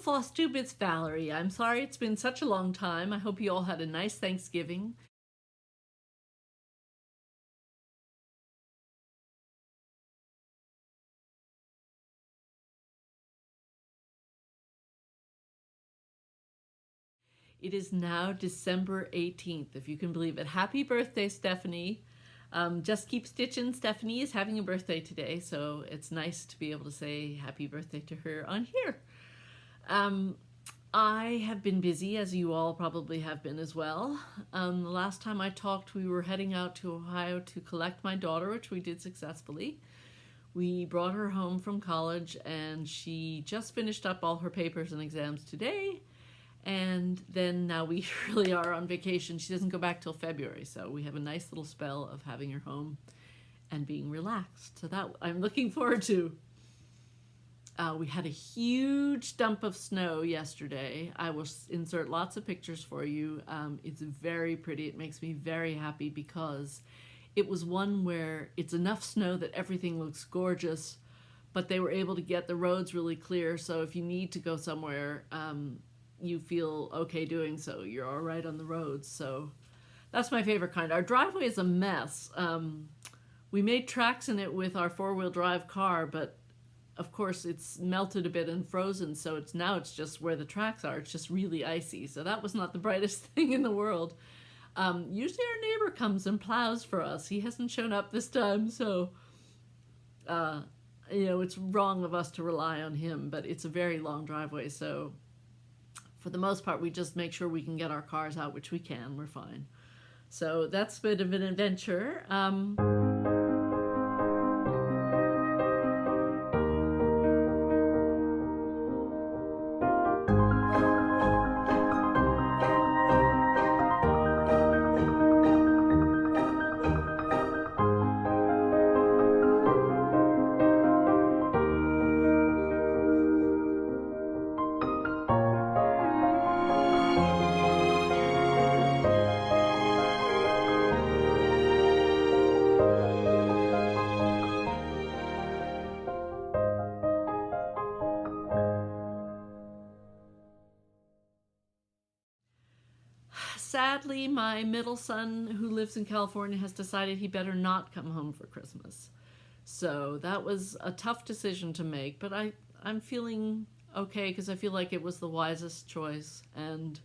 Flosstube, it's Valerie. I'm sorry it's been such a long time. I hope you all had a nice Thanksgiving. It is now December 18th, if you can believe it. Happy birthday, Stephanie. Just keep stitching. Stephanie is having a birthday today, so it's nice to be able to say happy birthday to her on here. I have been busy, as you all probably have been as well. The last time I talked, we were heading out to Ohio to collect my daughter, which we did successfully. We brought her home from college, and she just finished up all her papers and exams today. And then now we really are on vacation. She doesn't go back till February, so we have a nice little spell of having her home and being relaxed. So that I'm looking forward to. We had a huge dump of snow yesterday. I will insert lots of pictures for you. It's very pretty. It makes me very happy because it was one where it's enough snow that everything looks gorgeous, but they were able to get the roads really clear. So if you need to go somewhere, you feel okay doing so. You're all right on the roads. So that's my favorite kind. Our driveway is a mess. We made tracks in it with our four-wheel drive car, but of course it's melted a bit and frozen, so it's just where the tracks are. It's just really icy. So that was not the brightest thing in the world. Usually our neighbor comes and plows for us. He hasn't shown up this time, so it's wrong of us to rely on him, but it's a very long driveway, so for the most part we just make sure we can get our cars out, which we can. We're fine. So that's a bit of an adventure. Sadly, my middle son, who lives in California, has decided he better not come home for Christmas. So that was a tough decision to make, but I'm feeling okay because I feel like it was the wisest choice. And,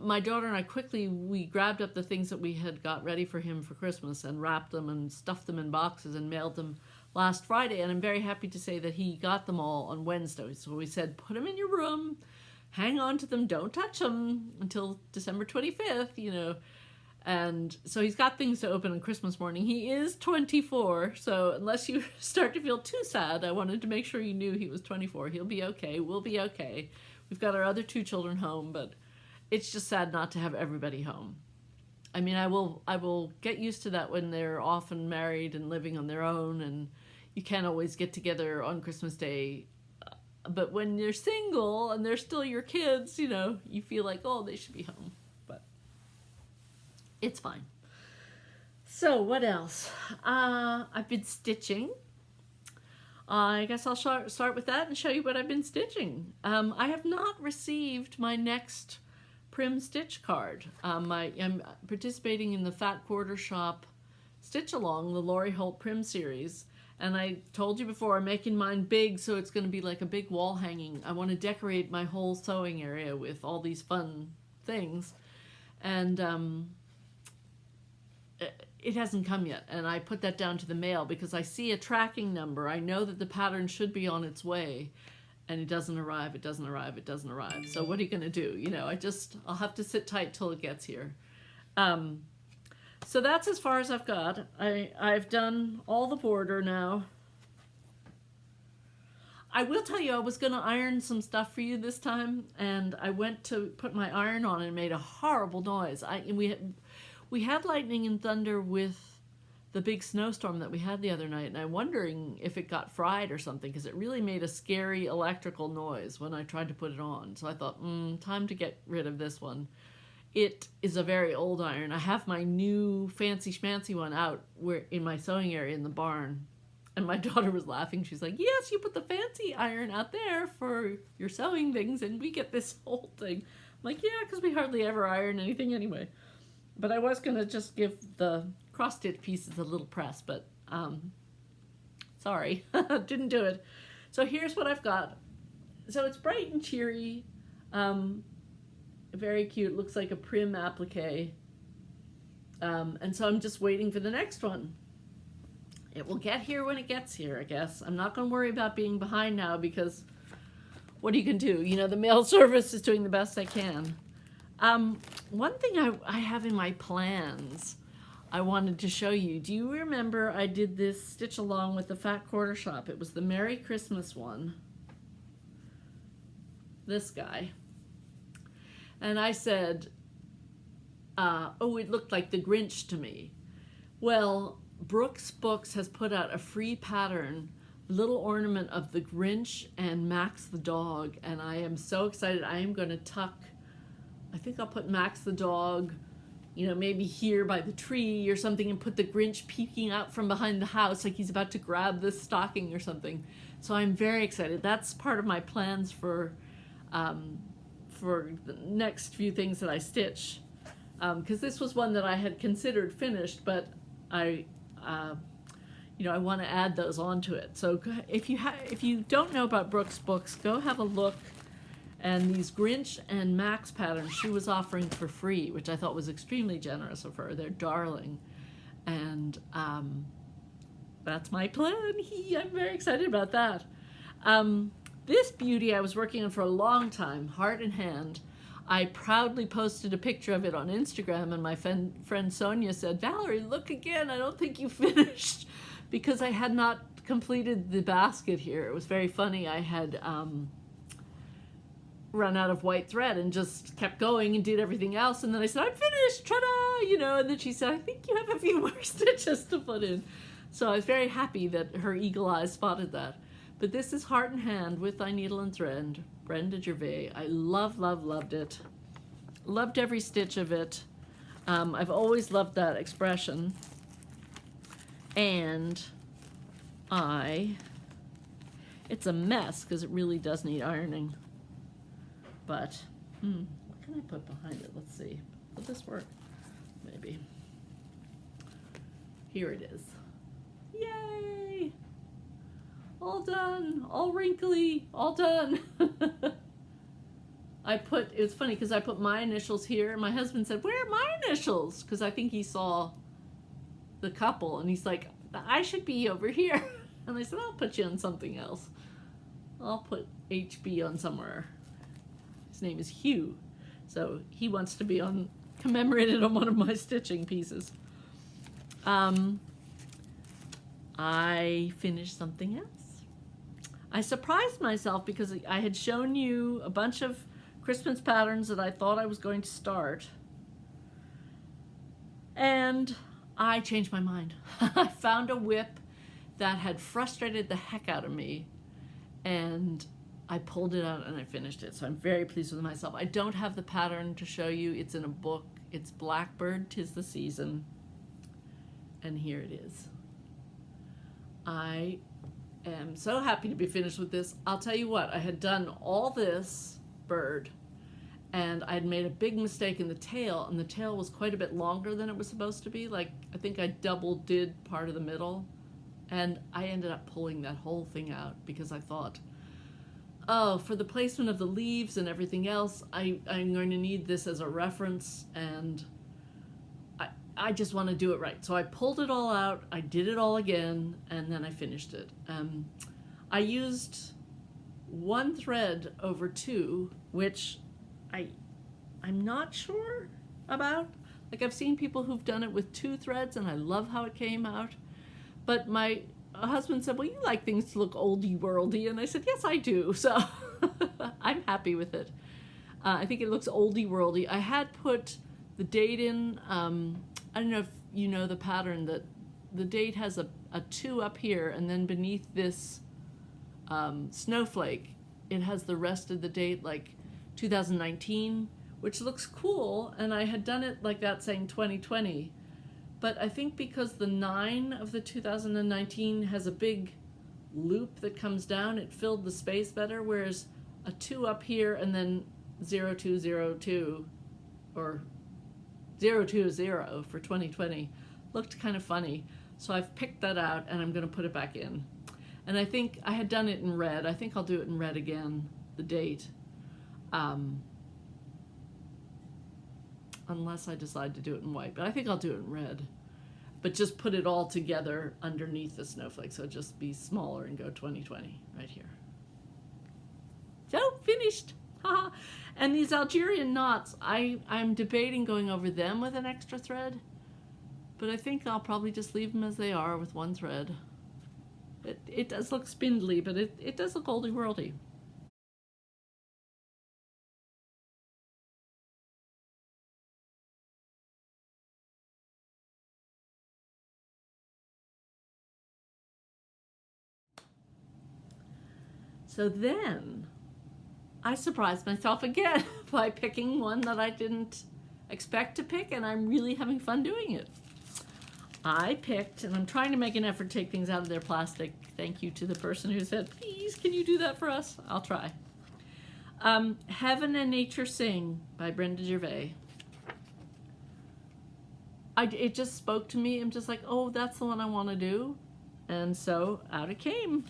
my daughter and I we grabbed up the things that we had got ready for him for Christmas and wrapped them and stuffed them in boxes and mailed them last Friday, and I'm very happy to say that he got them all on Wednesday. So we said, put them in your room, hang on to them, don't touch them until December 25th, And so he's got things to open on Christmas morning. He is 24, so unless you start to feel too sad, I wanted to make sure you knew he was 24. He'll be okay. We'll be okay. We've got our other two children home, but it's just sad not to have everybody home. I mean, I will get used to that when they're often married and living on their own, and you can't always get together on Christmas Day. But when you're single and they're still your kids, you feel like, oh, they should be home. But it's fine. So what else? I've been stitching. I guess I'll start with that and show you what I've been stitching. I have not received my next Prim Stitch card. I'm participating in the Fat Quarter Shop Stitch Along, the Lori Holt Prim series. And I told you before, I'm making mine big, so it's going to be like a big wall hanging. I want to decorate my whole sewing area with all these fun things. And it hasn't come yet. And I put that down to the mail because I see a tracking number. I know that the pattern should be on its way. And it doesn't arrive, it doesn't arrive, it doesn't arrive. So what are you going to do? I'll have to sit tight till it gets here. So that's as far as I've got. I've done all the border now. I will tell you, I was going to iron some stuff for you this time, and I went to put my iron on and made a horrible noise. We had lightning and thunder with the big snowstorm that we had the other night, and I'm wondering if it got fried or something, because it really made a scary electrical noise when I tried to put it on. So I thought, time to get rid of this one. It is a very old iron. I have my new fancy schmancy one out in my sewing area in the barn, And my daughter was laughing. She's like, yes, you put the fancy iron out there for your sewing things, and we get this whole thing. I'm like, yeah, because we hardly ever iron anything anyway. But I was going to just give the cross-stitch pieces a little press, but sorry, didn't do it. So here's what I've got. So it's bright and cheery, very cute, looks like a prim applique. And so I'm just waiting for the next one. It will get here when it gets here, I guess. I'm not going to worry about being behind now because what you can do, you know, the mail service is doing the best I can. One thing I have in my plans I wanted to show you. Do you remember I did this stitch along with the Fat Quarter Shop? It was the Merry Christmas one. This guy. And I said, oh, it looked like the Grinch to me. Well, Brooks Books has put out a free pattern, little ornament of the Grinch and Max the dog, and I am so excited. I am going to tuck, I think I'll put Max the dog, you know, maybe here by the tree or something, and put the Grinch peeking out from behind the house like he's about to grab this stocking or something. So I'm very excited. That's part of my plans for the next few things that I stitch. Because this was one that I had considered finished, but I want to add those onto it. So if you don't know about Brooks Books, go have a look. And these Grinch and Max patterns she was offering for free, which I thought was extremely generous of her. They're darling. And that's my plan. I'm very excited about that. This beauty I was working on for a long time, Heart in Hand. I proudly posted a picture of it on Instagram, and my friend Sonia said, Valerie, look again, I don't think you finished, because I had not completed the basket here. It was very funny. I had run out of white thread and just kept going and did everything else, and then I said, I'm finished, ta-da, you know, and then she said, I think you have a few more stitches to put in. So I was very happy that her eagle eyes spotted that. But this is Heart in Hand with Thy Needle and Thread, Brenda Gervais. I loved it. Loved every stitch of it. I've always loved that expression. And it's a mess because it really does need ironing. But, what can I put behind it? Let's see. Will this work? Maybe. Here it is. Yay! All done, all wrinkly, all done. It was funny because I put my initials here, and my husband said, where are my initials? Because I think he saw the couple, and he's like, I should be over here. And I said, I'll put you on something else. I'll put HB on somewhere. His name is Hugh, so he wants to be commemorated on one of my stitching pieces. I finished something else. I surprised myself because I had shown you a bunch of Christmas patterns that I thought I was going to start. And I changed my mind. I found a whip that had frustrated the heck out of me, and I pulled it out and I finished it. So I'm very pleased with myself. I don't have the pattern to show you. It's in a book. It's Blackbird, 'Tis the Season. And here it is. I am so happy to be finished with this. I'll tell you what, I had done all this bird, and I had made a big mistake in the tail, and the tail was quite a bit longer than it was supposed to be. Like, I think I double did part of the middle, and I ended up pulling that whole thing out because I thought, oh, for the placement of the leaves and everything else, I'm going to need this as a reference, and I just want to do it right. So I pulled it all out, I did it all again, and then I finished it. I used one thread over two, which I'm not sure about. Like, I've seen people who've done it with two threads, and I love how it came out. But my husband said, well, you like things to look oldie-worldy, and I said, yes, I do. So I'm happy with it. I think it looks oldie-worldy. I had put the date in. I don't know if you know the pattern, that the date has a 2 up here, and then beneath this snowflake, it has the rest of the date, like 2019, which looks cool, and I had done it like that saying 2020, But I think because the 9 of the 2019 has a big loop that comes down, it filled the space better, whereas a 2 up here and then 0202 or 020 for 2020 looked kind of funny. So I've picked that out and I'm going to put it back in. And I think I had done it in red. I think I'll do it in red again, the date. Unless I decide to do it in white, but I think I'll do it in red. But just put it all together underneath the snowflake, so it'll just be smaller and go 2020 right here. So, finished! Haha! And these Algerian knots, I'm debating going over them with an extra thread, but I think I'll probably just leave them as they are with one thread. It does look spindly, but it does look oldie-worldy. So then I surprised myself again by picking one that I didn't expect to pick, and I'm really having fun doing it. I picked, and I'm trying to make an effort to take things out of their plastic. Thank you to the person who said, please, can you do that for us? I'll try. Heaven and Nature Sing by Brenda Gervais. It just spoke to me. I'm just like, oh, that's the one I want to do. And so out it came.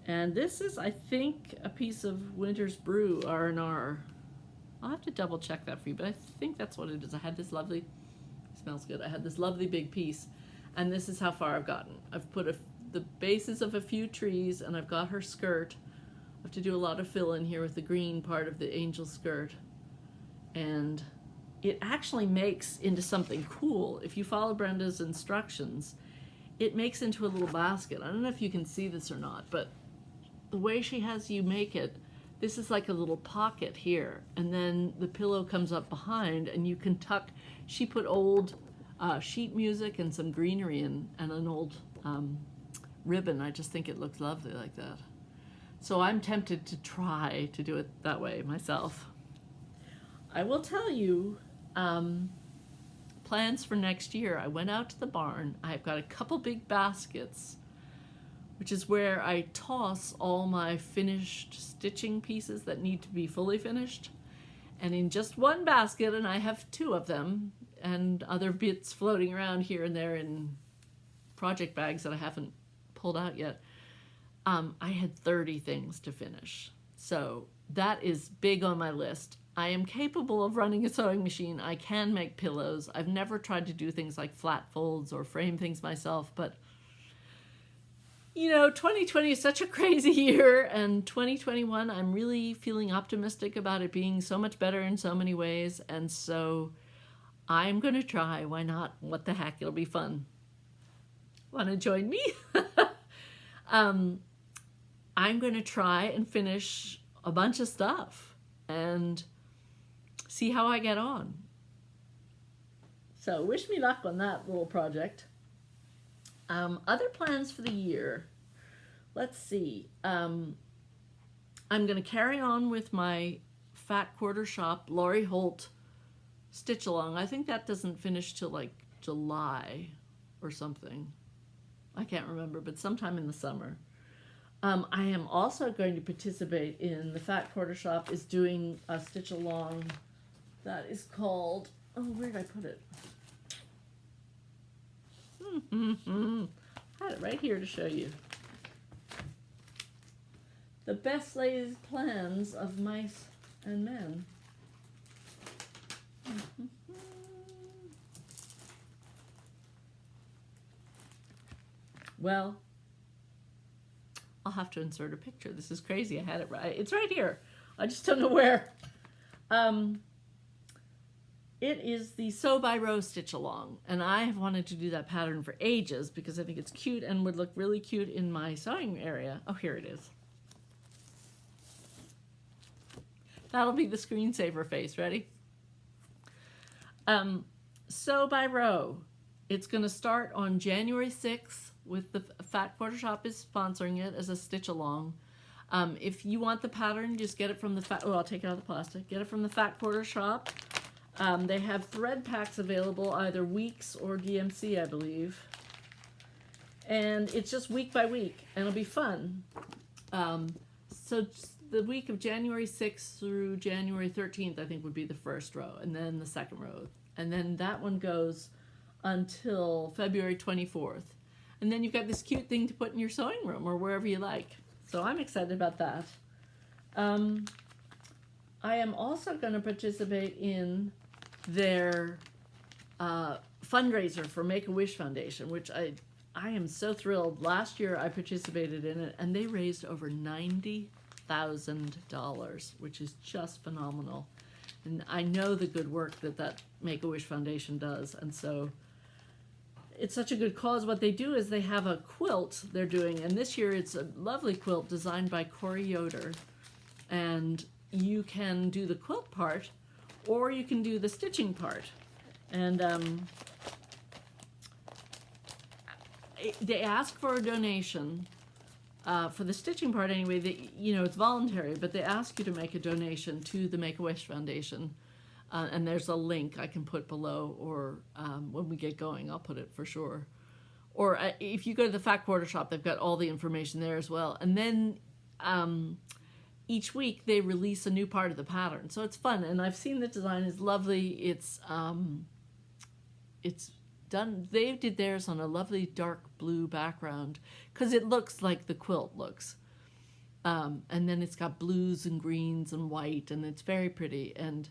And this is, I think, a piece of Winter's Brew, R&R. I'll have to double check that for you, but I think that's what it is. I had this lovely, smells good. I had this lovely big piece, and this is how far I've gotten. I've put the bases of a few trees, and I've got her skirt. I have to do a lot of fill in here with the green part of the angel skirt. And it actually makes into something cool. If you follow Brenda's instructions, it makes into a little basket. I don't know if you can see this or not, but the way she has you make it, this is like a little pocket here, and then the pillow comes up behind, and you can tuck. She put old sheet music and some greenery in, and an old ribbon. I just think it looks lovely like that. So I'm tempted to try to do it that way myself. I will tell you, plans for next year. I went out to the barn. I've got a couple big baskets, which is where I toss all my finished stitching pieces that need to be fully finished. And in just one basket, and I have 2 of them, and other bits floating around here and there in project bags that I haven't pulled out yet, I had 30 things to finish. So that is big on my list. I am capable of running a sewing machine. I can make pillows. I've never tried to do things like flat folds or frame things myself, but you know, 2020 is such a crazy year, and 2021, I'm really feeling optimistic about it being so much better in so many ways, and so I'm going to try. Why not? What the heck? It'll be fun. Want to join me? I'm going to try and finish a bunch of stuff and see how I get on. So wish me luck on that little project. Other plans for the year. Let's see. I'm going to carry on with my Fat Quarter Shop Laurie Holt stitch along. I think that doesn't finish till like July or something. I can't remember, but sometime in the summer. I am also going to participate in the Fat Quarter Shop is doing a stitch along that is called, oh, where did I put it? I had it right here to show you. The Best Laid Plans of Mice and Men. Well, I'll have to insert a picture. This is crazy. I had it right. It's right here. I just don't know where. It is the Sew by Row Stitch Along, and I have wanted to do that pattern for ages because I think it's cute and would look really cute in my sewing area. Oh, here it is. That'll be the screensaver face. Ready? Sew by Row. It's going to start on January 6th with the Fat Quarter Shop is sponsoring it as a stitch along. If you want the pattern, just get it from the I'll take it out of the plastic. Get it from the Fat Quarter Shop. They have thread packs available, either weeks or DMC, I believe. And it's just week by week, and it'll be fun. So the week of January 6th through January 13th, I think, would be the first row, and then the second row. And then that one goes until February 24th. And then you've got this cute thing to put in your sewing room or wherever you like. So I'm excited about that. I am also going to participate in their fundraiser for Make-A-Wish Foundation, which I am so thrilled. Last year I participated in it, and they raised over $90,000, which is just phenomenal. And I know the good work that Make-A-Wish Foundation does, and so it's such a good cause. What they do is they have a quilt they're doing, and this year it's a lovely quilt designed by Corey Yoder, and you can do the quilt part, or you can do the stitching part. And they ask for a donation for the stitching part anyway. It's voluntary, but they ask you to make a donation to the Make-A-Wish Foundation. And there's a link I can put below, or when we get going, I'll put it for sure. Or if you go to the Fat Quarter Shop, they've got all the information there as well. And then each week they release a new part of the pattern, so it's fun. And I've seen the design is lovely. It's done. They did theirs on a lovely dark blue background because it looks like the quilt looks. And then it's got blues and greens and white, and it's very pretty. And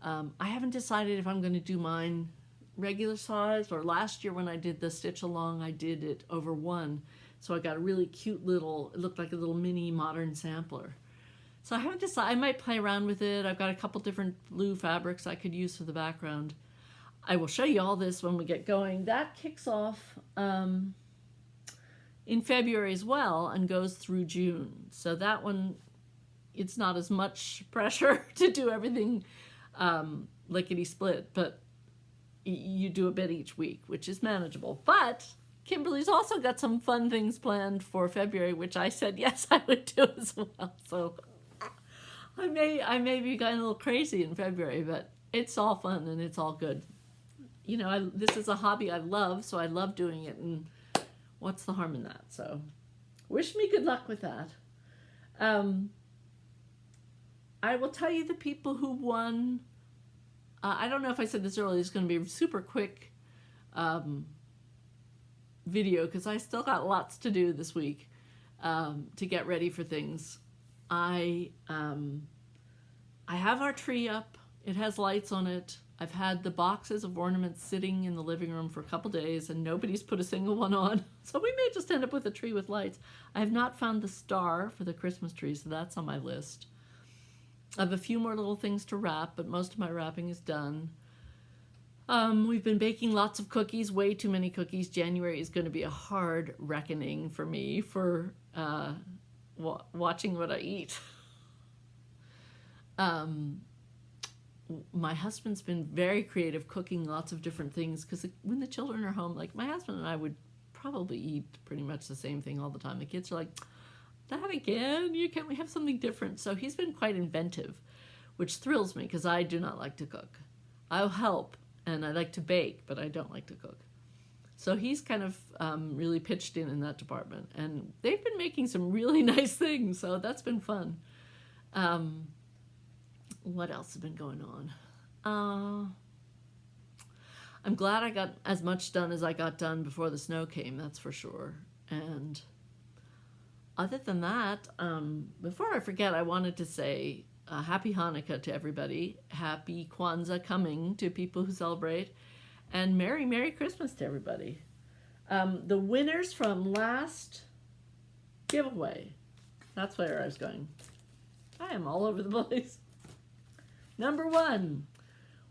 I haven't decided if I'm going to do mine regular size, or last year when I did the stitch along, I did it over one. So I got a really cute little, it looked like a little mini modern sampler. So I haven't decided. I might play around with it. I've got a couple different blue fabrics I could use for the background. I will show you all this when we get going. That kicks off in February as well and goes through June. So that one, it's not as much pressure to do everything lickety split, but you do a bit each week, which is manageable. But Kimberly's also got some fun things planned for February, which I said yes I would do as well. So I may be going a little crazy in February, but it's all fun and it's all good. This is a hobby I love, so I love doing it, and what's the harm in that? So wish me good luck with that. I will tell you the people who won. I don't know if I said this earlier. It's going to be a super quick video because I still got lots to do this week to get ready for things. I have our tree up. It has lights on it. I've had the boxes of ornaments sitting in the living room for a couple days, and nobody's put a single one on. So we may just end up with a tree with lights. I have not found the star for the Christmas tree, so that's on my list. I have a few more little things to wrap, but most of my wrapping is done. We've been baking lots of cookies, way too many cookies. January is going to be a hard reckoning for me for watching what I eat. My husband's been very creative cooking lots of different things because when the children are home, like my husband and I would probably eat pretty much the same thing all the time. The kids are like, that again? Can't we have something different? So he's been quite inventive, which thrills me because I do not like to cook. I'll help, and I like to bake, but I don't like to cook. So he's kind of really pitched in that department, and they've been making some really nice things, so that's been fun. What else has been going on? I'm glad I got as much done as I got done before the snow came, that's for sure. And other than that, before I forget, I wanted to say Happy Hanukkah to everybody. Happy Kwanzaa coming to people who celebrate. And Merry, Merry Christmas to everybody. The winners from last giveaway. That's where I was going. I am all over the place. Number 1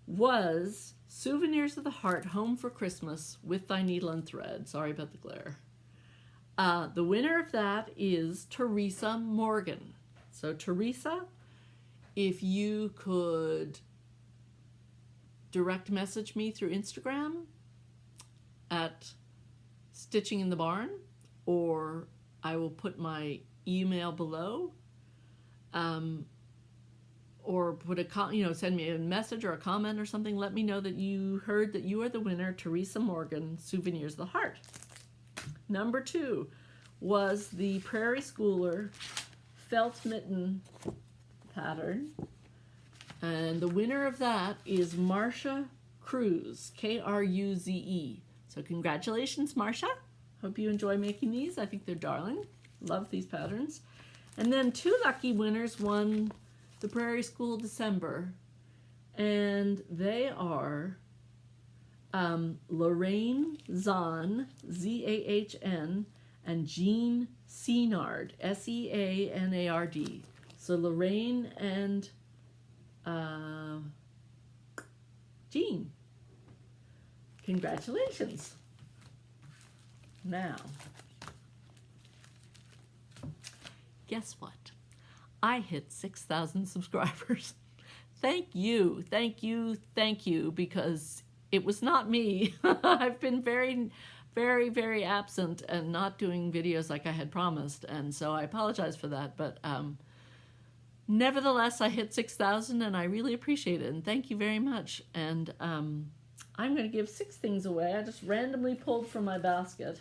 was Souvenirs of the Heart, Home for Christmas with Thy Needle and Thread. Sorry about the glare. The winner of that is Teresa Morgan. So Teresa, if you could direct message me through Instagram at Stitching in the Barn, or I will put my email below, or put a send me a message or a comment or something. Let me know that you heard that you are the winner, Teresa Morgan, Souvenirs of the Heart. Number 2 was the Prairie Schooler felt mitten pattern, and the winner of that is Marcia Cruz, Kruze. So congratulations, Marcia. Hope you enjoy making these. I think they're darling. Love these patterns. And then 2 lucky winners won the Prairie School December, and they are Lorraine Zahn, Zahn, and Jean Seanard, Seanard. So Lorraine and Jean. Congratulations. Now, guess what? I hit 6,000 subscribers. Thank you, thank you, thank you, because it was not me. I've been very, very, very absent and not doing videos like I had promised, and so I apologize for that, but nevertheless, I hit 6,000 and I really appreciate it, and thank you very much. And I'm going to give 6 things away. I just randomly pulled from my basket.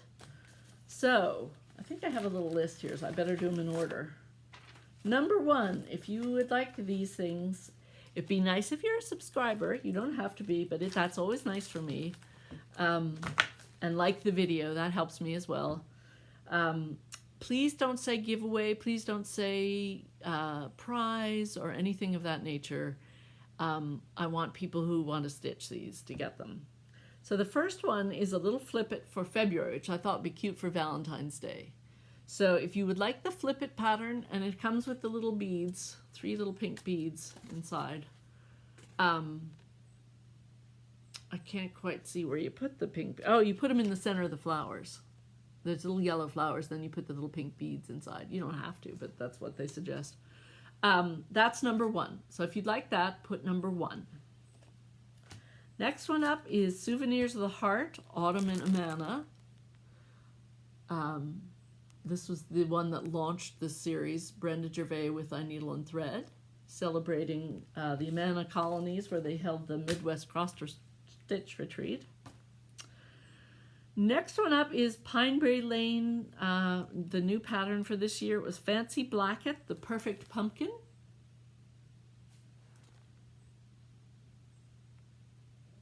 So, I think I have a little list here, so I better do them in order. Number 1, if you would like these things, it'd be nice if you're a subscriber. You don't have to be, but that's always nice for me. And like the video, that helps me as well. Please don't say giveaway. Please don't say prize or anything of that nature. I want people who want to stitch these to get them. So the first one is a little flip it for February, which I thought would be cute for Valentine's Day. So if you would like the flip it pattern, and it comes with the little beads, 3 little pink beads inside. I can't quite see where you put the pink. Oh, you put them in the center of the flowers. There's little yellow flowers, then you put the little pink beads inside. You don't have to, but that's what they suggest. That's number 1. So if you'd like that, put number 1. Next one up is Souvenirs of the Heart, Autumn and Amana. This was the one that launched this series, Brenda Gervais with I Needle and Thread, celebrating the Amana colonies where they held the Midwest Cross Stitch Retreat. Next one up is Pineberry Lane. The new pattern for this year was Fancy Blacket, the Perfect Pumpkin.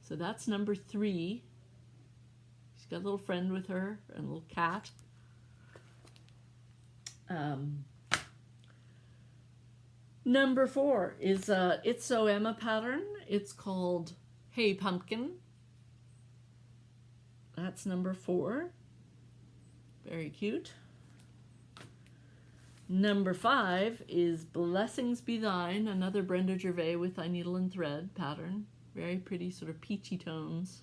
So that's number 3. She's got a little friend with her and a little cat. Number 4 is It's So Emma pattern. It's called Hey Pumpkin. That's number 4. Very cute. Number 5 is Blessings Be Thine, another Brenda Gervais with I Needle and Thread pattern. Very pretty, sort of peachy tones.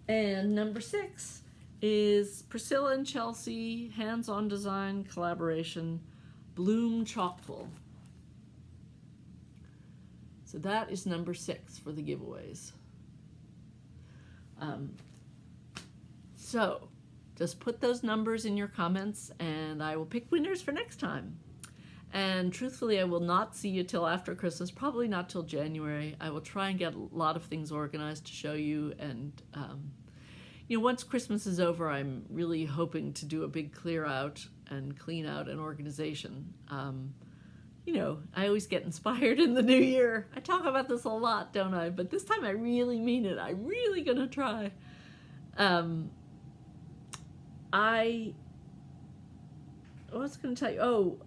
And number 6 is Priscilla and Chelsea, hands-on design collaboration, Bloom Chockful. So that is number 6 for the giveaways. So just put those numbers in your comments and I will pick winners for next time. And truthfully, I will not see you till after Christmas, probably not till January. I will try and get a lot of things organized to show you. And, you know, once Christmas is over, I'm really hoping to do a big clear out and clean out and organization. You know, I always get inspired in the new year. I talk about this a lot, don't I? But this time I really mean it. I'm really going to try. I was going to tell you, oh,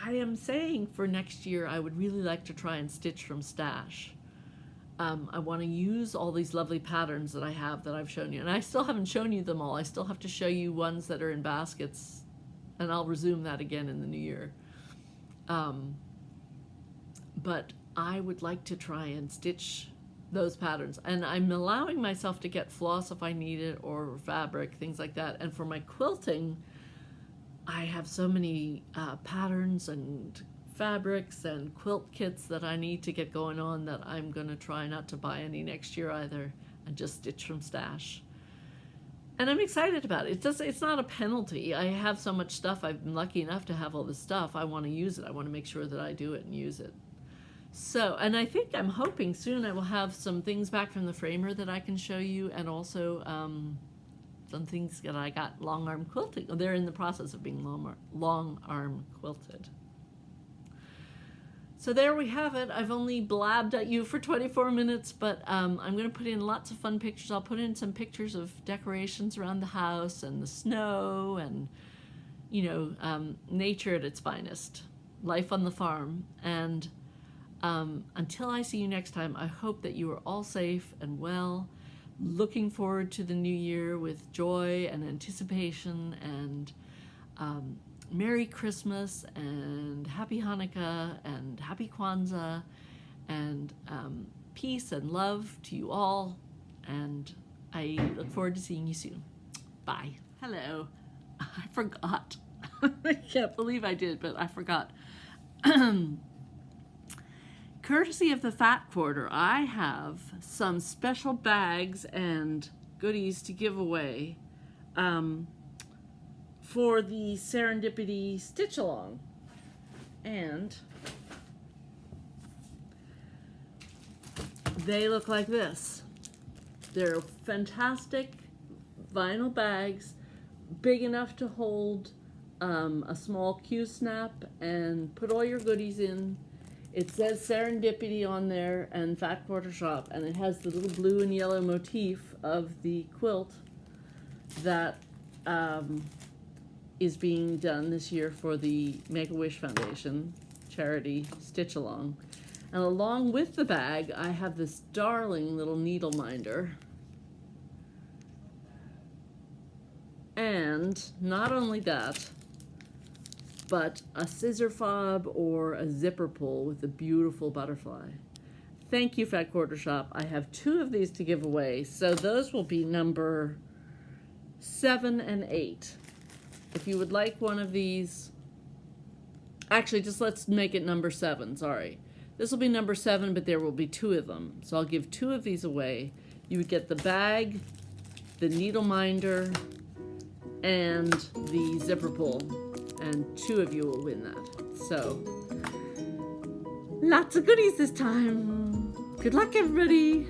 I am saying for next year I would really like to try and stitch from stash. I want to use all these lovely patterns that I have that I've shown you. And I still haven't shown you them all. I still have to show you ones that are in baskets. And I'll resume that again in the new year. But I would like to try and stitch those patterns. And I'm allowing myself to get floss if I need it, or fabric, things like that. And for my quilting, I have so many patterns and fabrics and quilt kits that I need to get going on that I'm going to try not to buy any next year either and just stitch from stash. And I'm excited about it. It's not a penalty. I have so much stuff. I've been lucky enough to have all this stuff. I want to use it. I want to make sure that I do it and use it. So, and I'm hoping soon I will have some things back from the framer that I can show you, and also some things that I got long arm quilting. They're in the process of being long arm quilted. So there we have it. I've only blabbed at you for 24 minutes, but I'm going to put in lots of fun pictures. I'll put in some pictures of decorations around the house and the snow and, nature at its finest, life on the farm. And until I see you next time, I hope that you are all safe and well, looking forward to the new year with joy and anticipation, and Merry Christmas and Happy Hanukkah and Happy Kwanzaa, and peace and love to you all, and I look forward to seeing you soon. Bye. Hello. I forgot. I can't believe I did, but I forgot. Courtesy of the Fat Quarter, I have some special bags and goodies to give away for the Serendipity Stitch Along. And they look like this. They're fantastic vinyl bags, big enough to hold a small Q-snap and put all your goodies in. It says Serendipity on there and Fat Quarter Shop, and it has the little blue and yellow motif of the quilt that is being done this year for the Make-A-Wish Foundation charity Stitch Along. And along with the bag, I have this darling little needle minder. And not only that, but a scissor fob or a zipper pull with a beautiful butterfly. Thank you, Fat Quarter Shop. I have 2 of these to give away, so those will be number 7 and 8. If you would like one of these, actually, just let's make it number 7, sorry. This will be number 7, but there will be 2 of them. So I'll give 2 of these away. You would get the bag, the needle minder, and the zipper pull. And 2 of you will win that. So, lots of goodies this time. Good luck, everybody.